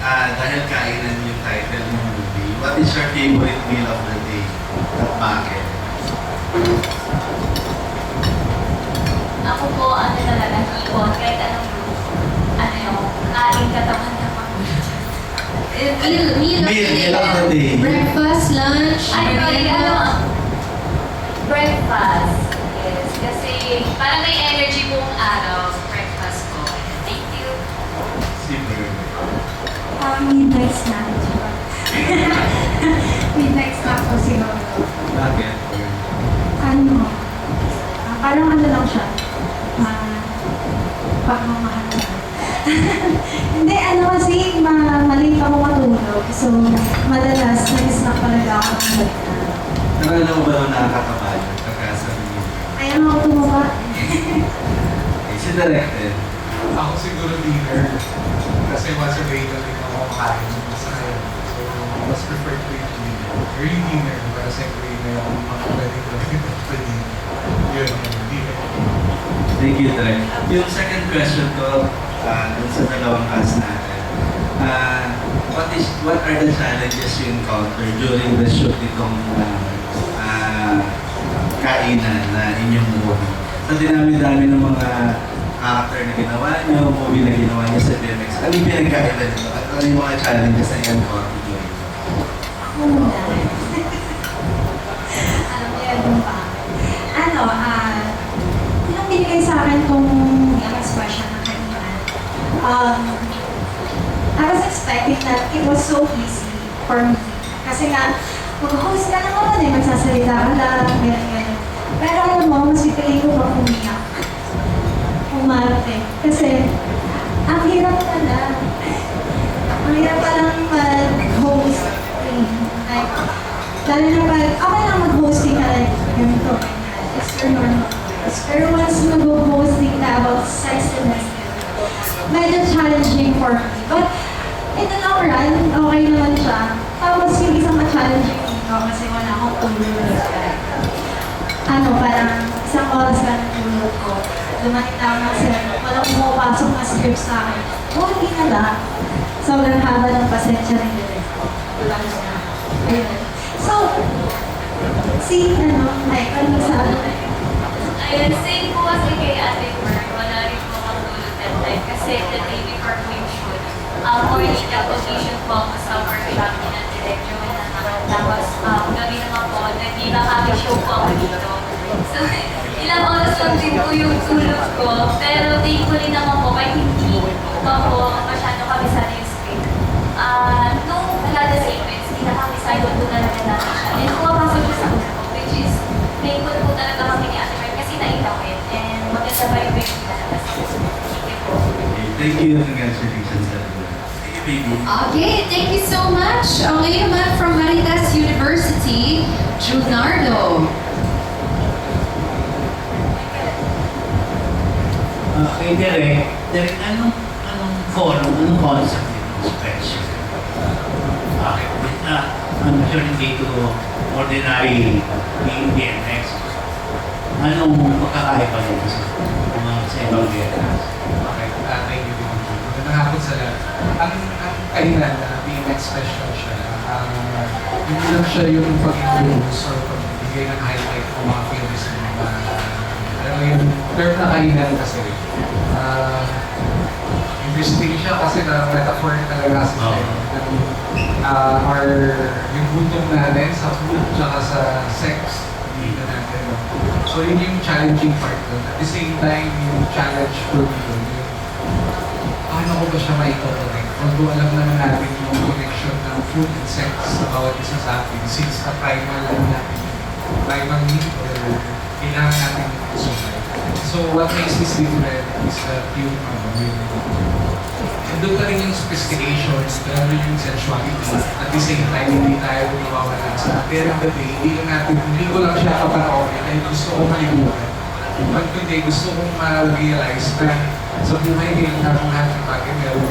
dahil kainan yung title ng movie, what is your favorite meal of the day? At bakit? Ako po, ano talaga, hipon, kahit anong ano yung aling katawan na Meal of the day. Breakfast, lunch, Ay, sorry, merienda. breakfast. Yes, kasi para may energy buong araw, breakfast ko. Thank you. Super. Midnight snack. Midnight snack po siguro. Bakit? Ano, parang ano lang siya. Pagmamahal siya. Hindi, ano kasi, maliit ako matulog. So, madalas, nag-snack talaga ako ng balik na. Nakala mo ba nung nakakataba yun? Pagkasabi niyo. Ayaw ako tumaba. Is it directed? Ako siguro dinner. Kasi once a day na rin ako makain sa ngayon. So, mas preferred ko yung dinner. Early dinner, para siyempre may akong mga pwedeng gawin at pwedeng yun, dinner. Thank you, Direk. Yung second question ko, dun sa dalawang cast natin. What are the challenges you encounter during the shoot nitong kainan na inyong movie? Sa dinami-dami ng mga actor na ginawa nyo, movie na ginawa nyo sa BMX, ano yung pinagkailan nyo? At ano yung mga challenges na i-encounter nyo? Ako muna. Alam niyo yung pa. Ano, yung binigay sa akin kung yung expression na kanina. I was expecting that it was so easy for me. Kasi nga, mag-host ka naman eh, magsasalita ka lang, ganyan. Pero alam mo, mas pipili ko pa umiyak. Umarte. Kasi, ang hirap na lang. Ang hirap pa lang mag-host. Like, lalo na pag, okay lang mag-hosting ka like, ganito, ganyan. It's your normal. Pero once mag-hosting ka about sexiness, medyo challenging for me. But, in the long run, okay naman siya. Tapos yung isang ma-challenging dito kasi wala akong tulog. Ano, parang isang oras ka ng tulog ko. Dumating na ako ng set. Walang pumapasok na script sa akin. Oh, hindi na lang. Sobrang haba ng pasensya rin yun. Wala na. Ayun. So, Mike, ano sabi na yun? Ayun, same po kasi kay Ate Mer, wala rin po matulog that time kasi the day before po yung shoot. Morning occasion po ako sa workshop ni na Direk Joel naman. Tapos gabi naman po, nag-iba kami show po ako dito. So, ilang oras lang din po yung tulog ko. Pero thankfully naman po, kahit hindi pa po masyado kami sa yung script. Nung wala the sequence, hindi na kami silent po talaga natin siya. And pumapasok siya sa ulo ko, which is thankful po talaga kami ni Ate Mer kasi naitawid. And maganda pa rin po yung pinalabas. Thank you po. Thank you. Congratulations, everyone. Thank you, baby. Okay, thank you so much. Okay naman from Maritas University, Junardo. Kay Derek, anong forum, anong concept nito special? Bakit? I'm sure hindi ito ordinary BMX. Anong pagkakaiba nito sa ibang BMX? Okay, thank you. Magandang hapon sa lahat. Ang kainan na BMX special siya, hindi lang siya yung pag-introduce or pagbibigay ng highlight ng mga films ng mga alam mo yung term na kainan kasi interesting siya kasi na metaphor talaga kasi yung gutom natin sa food tsaka sa sex dito natin. So yun yung challenging part doon. At the same time, yung challenge for me doon, yung paano ko ba siya maiko-connect? Although alam naman natin yung connection ng food and sex sa bawat isa sa atin since na primal natin, primal need or kailangan natin yung survive. So what makes this different is that yung doon pa rin yung sophistication, doon rin yung sensuality. At the same time, hindi tayo nawawala sa at the end of the day, hindi ko lang siya kapanoorin dahil gusto ko maliguan. But today, gusto kong ma-realize na sa buhay ngayon na kung lahat ng bagay meron,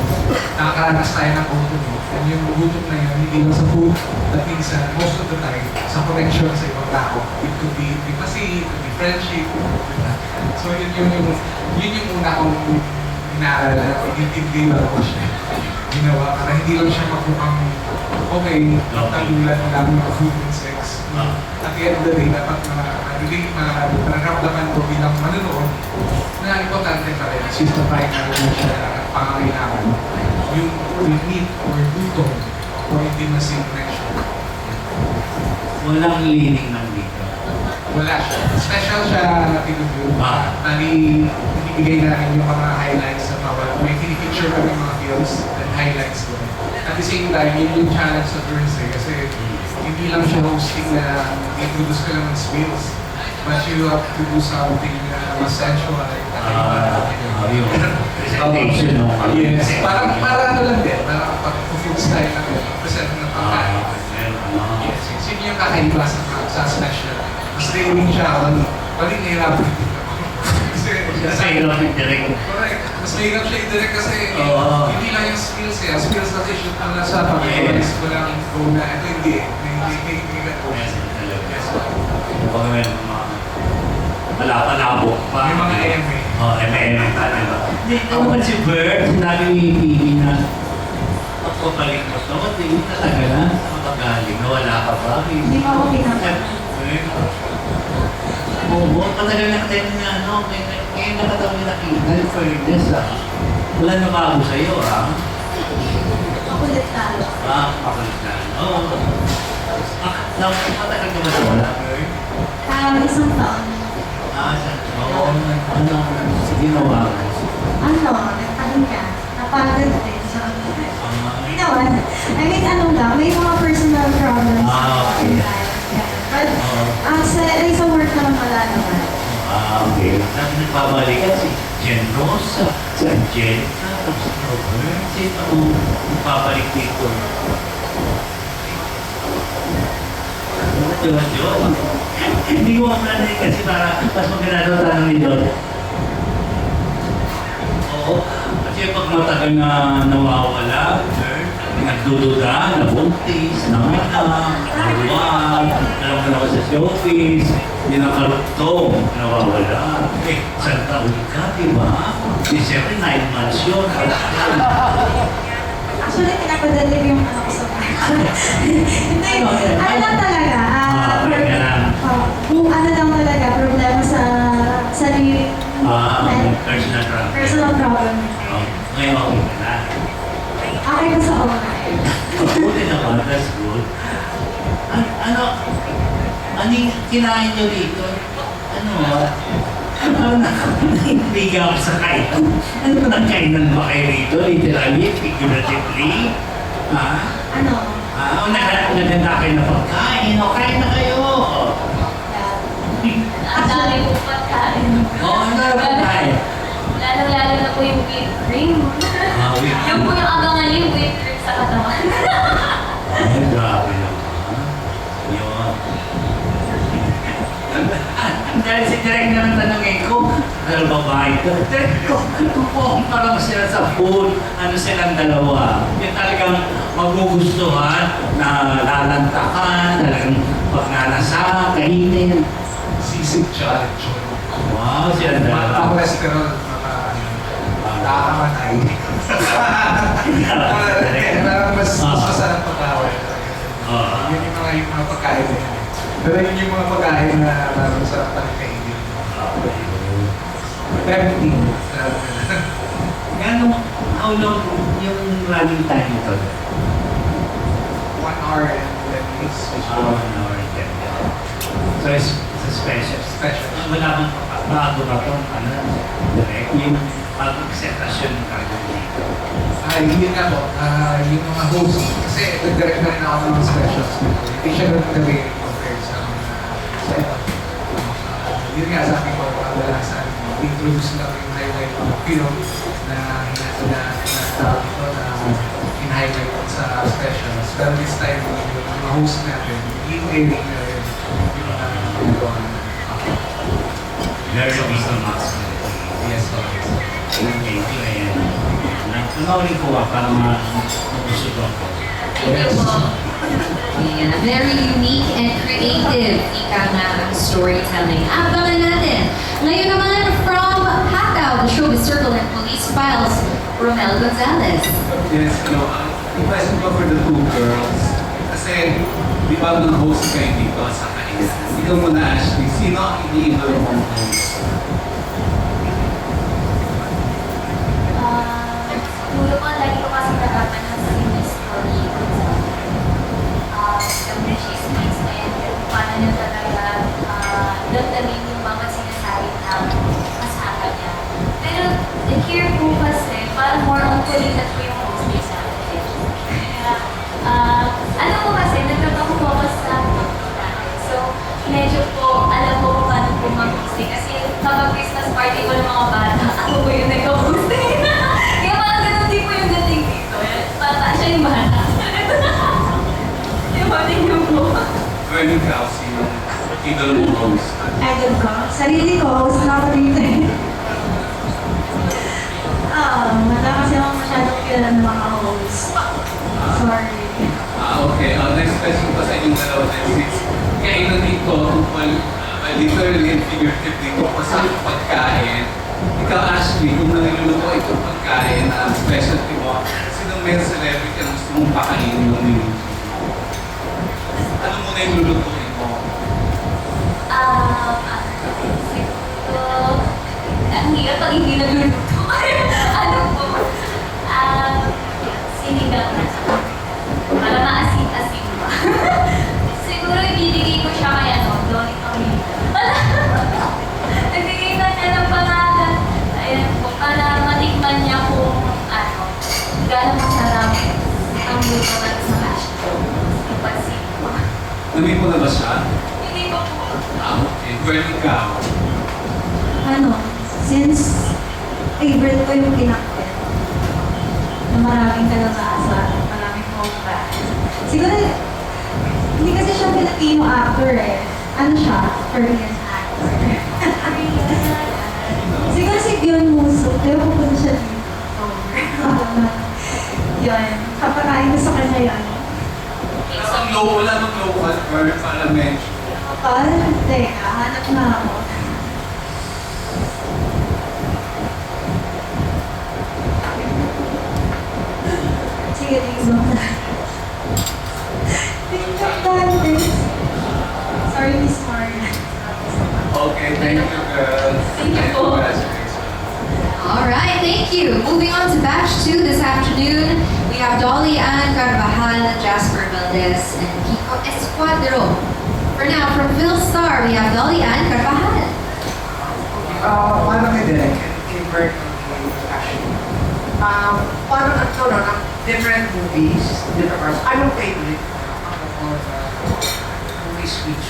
nakakaranas tayo ng gutom. And yung gutom na yun, hindi lang sa food, but minsan, most of the time, sa connection sa ibang tao. It could be intimacy, it could be friendship, diba? So yun yung una kong inaaral, hindi ba ako siya. ginawa para hindi lang siya magmukhang okay, talulan na lang ng food and sex. At the end of the day, dapat nararamdaman ko bilang manonood na importante pa rin, systemize na rin siya pangangailangan. Yung need or gutom or intimacy connection. Walang leaning ng dito. Wala siya. Special siya na tinubyo. Tali, ibigay namin yung mga highlights sa bawat. May pinipicture kami yung mga films and highlights doon. At the same time, yun yung challenge sa Thursday kasi hindi lang siya hosting na introduce ka lang ng spills. But you have to do something mas sensual. Yung presentation ng Yes. Parang ano lang din. Parang pag-food style lang din. Present ng pagkain. Yes. Yun yung kakaiba sa special. Mas training siya. Paling nahirapan. Kasi yung direct. Correct. Mas mahirap siya i-direct kasi hindi lang yung skills eh. Ang skills natin shoot na lang sa pag-realize ko lang go na. Ito hindi eh. Hindi ka po. Yes, baka may mga palapalabo pa. May mga MA. MA pa, diba? Hindi, naman si Bert, sinabi ni Phoebe na pagpapalik mo ito, hindi na talaga na makagaling, nawala ka ba? Hindi pa ako pinapag. Oo, patagal na tayo na ngayon nakatawa na nakita, in fairness wala na bago sa'yo Makulit talo. Pakulit na. Oo. Matagal ka ba na wala, Bert? Isang taon. Oo, ano, ginawa mo? Nagtahin ka. Napagod din. So, ginawa na. I mean, may mga personal problems. Okay. But, sa work naman wala naman. Okay. Nagbabalikan si Jen Rosa, si Angelica, tapos si Robert, sino babalik dito? Diyon. Hindi ko mamalanin kasi para mas maganda daw tanong ni John. Oo. Kasi pag matagal na nawawala, nagdududa, nabuntis, nanganak, naluwag, alam mo na ako sa showbiz, hindi nakarugtong, nawawala. Isang taon ka, di ba? Di siyempre, 9 months yun. Actually, pinapadali yung ano ko sa bahay. Hindi, ano lang talaga. Kung ano lang talaga, problema sa sarili. Personal problem. Personal problem. Ngayon, okay ka na. Okay pa sa online. Buti naman, that's good. Ano yung kinain nyo dito? Naibigan ako sa kainan. Ano ba nagkainan ba kayo dito? Literally, figuratively? Naganda kayo na pagkain. O, kain na kayo. Ang dami po pagkain. Ano na pagkain? Lalo na po yung whipped cream. Yung po yung abangan yung whipped cream sa katawan. Ay, grabe naman. Yun. Dahil si Direk na lang tanongin ko, ano babae ko? Direk ko, kung parang sila sa food, ano silang dalawa? Yung talagang magugustuhan, na lalantakan, talagang pag nalasa, kainin. Sisig challenge. Wow, silang dalawa. Cholesterol, nakakamatay. Mas masarap pagkain. Yun yung mga pagkain na yun. Pero yun yung mga pagkain na masarap pa rin kainin. Tempting. How long yung running time ito? 1 hour and 10 minutes. 1 hour and 10 minutes. So it's a special. Special. Wala bang bago ba ito? Direct yung pag-presentasyon ng cargo dito. Yun nga po, yung mga host. Kasi nag-direct na rin ako ng mga specials. Hindi siya ganun gawin compared sa iba. Yun nga sabi ko, kadalasan, introduce lang yung highlight ng film na tawag ito na in-highlight sa specials. Pero this time, yung mga host natin, yung airing na rin yung ginagawa na. Very busy months. Yes, okay. Okay, kaya nanaulit ko para mapusog ako. Thank you po. Yeah, very unique and creative ika nga ang storytelling. Abangan natin. Ngayon naman from Hackaw, the Showbiz Circle and Police Files, Romel Gonzalez. Yes, yung question ko for the two girls. Kasi, di ba ng host kayo dito sa kanya? Ikaw muna, Ashley. Sino ang iniidol mong host? Siguro po, lagi ko kasi nagpapanan sa Miss Story. Yung chismis na yan, kung paano niya talaga dandamin yung mga sinasabi ng kasama niya. Pero, here po kasi, parang more on kulitat po yung host niya sa akin. Kaya, ano po kasi, nagtrabaho po ako sa company namin. So, medyo po, alam ko kung paano po mag-hosting. Kasi kapag Christmas party ko ng mga bata, ako po yung nag-hosting. Kaya parang ganun din po yung dating dito. Bata siya yung bata. Yung bata yung po. Well, ikaw, sino ang idol mong host? Idol ko. Sarili ko, host na ako dito eh. Wala kasi ako masyadong kilala ng mga host. Sorry. Okay. Next question pa sa inyong dalawa na since kayo nandito tungkol literally and figuratively tungkol sa pagkain. Ikaw, Ashley, kung naluluto itong pagkain na specialty mo, sinong may celebrity ang gusto mong pakainin mo niluto? Ano muna yung lulutuin mo? Siguro, ang hirap pag hindi nagluluto. Ano po? Sinigang na. Para maasin-asin pa. Siguro ibibigay ko siya kay Donnie Camila. Nagbigay na niya ng pangalan. Ayan po, para matikman niya kung gano'ng masarap ang luto natin sa hashtag. Ipansin ko. Namin mo na ba siya? Hindi ko po. Okay. Well, ikaw. Since favorite ko yung pinakbet na maraming kalabasa, maraming mongka. Siguro, hindi kasi siya Filipino actor eh. Ano siya? Korean actor. Siguro si Byeon Muso. Pero pupunta siya dito. Yun. Kapakain ko sa kanya yun. Wala nang local girl para mention. Kapal? Teka, hanap na ako. Sige, tingin mo na. Sorry, Miss Maria. Okay, thank you, girls. Thank you po. Congratulations. All right, thank you. Moving on to batch 2 this afternoon, we have Dolly Ann Carvajal, Jasper Valdez, and Kiko Escuadro. For now, from Philstar, we have Dolly Ann Carvajal. Paano kay Derek? Favorite movie, actually. Paano ng different movies, different parts. Anong favorite? Movies which